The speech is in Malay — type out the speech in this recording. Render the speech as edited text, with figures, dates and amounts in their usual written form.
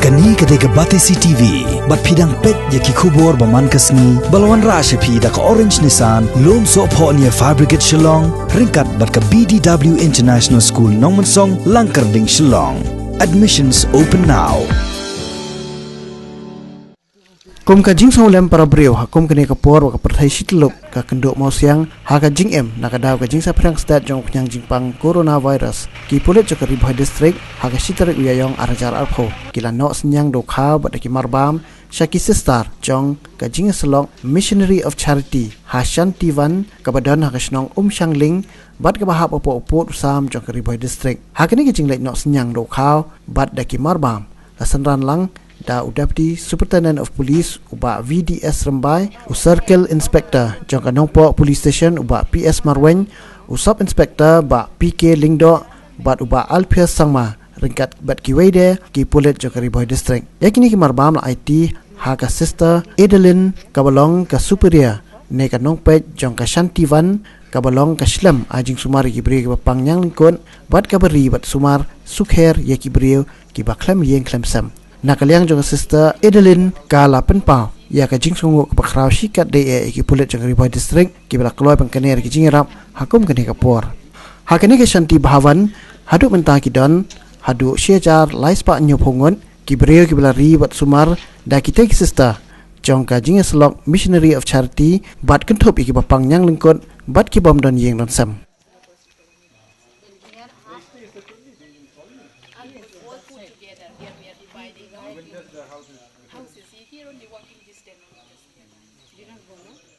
Kani ketika Batesi TV, bat pidang pet yaki kubur baman kasni, balawan rasha pi da ka Orange Nissan, lom so po niya Fabricate Shillong, ringkat bat ka BDW International School Nongmansong, Langkarding Shillong. Admissions open now. Kum ka jing lem para brio hakum kene ka por wa ka perthai sitluk ka kenduk mau siang ha ka jing em na ka daw ka jing sa prang stat jong pnyang jing pang coronavirus ki pulit jo ka ribhoi district ha ka sitar uyayong arajar arpho kila no senyang do kha ba ki marbam shaki sister jong ka jing selong missionary of charity ha shantiwan ka badan ha ka snong shangling bat ka bahap opo sam jong ka ribhoi district ha kene ki jing lek no senyang do kha bat da ki marbam la sanran lang da Deputy Superintendent of Police uba VDS Rembai, Circle Inspector jong kanongpo Police Station uba PS Marwen, Sub Inspector ba PK Lingdo bat uba Alpia Sangma ringkat bat kiwede ki pulit jong Ribhoi District. Yakini ki marbam la IT ha ka sister Adeline kabalong ka superior ne kanongpet jong ka Shantiwan kabalong ka Shlam ajing sumari ki bri ki pangyang lingkon bat kabari bat sumar sukher ye ki bri ki baklam yeng klam sam. Nakaliang jong sister Adeline kala penpau ya ka jing sungu ka bakraw shikat de ki pulit jong Ribhoi District ki bala kloy pangkaner ki jingrap hakum kene kapor hakene ke Shanti Bhavan hadu mentah ki don hadu syejar laispa nyophongon ki breu ki bala ri bat sumar da ki tek sister jong ka jing slok missionary of charity bat kenthop ki bapang nyang lengkot bat ki bom don yeng don sam. Houses here only walking distance. You don't go, no?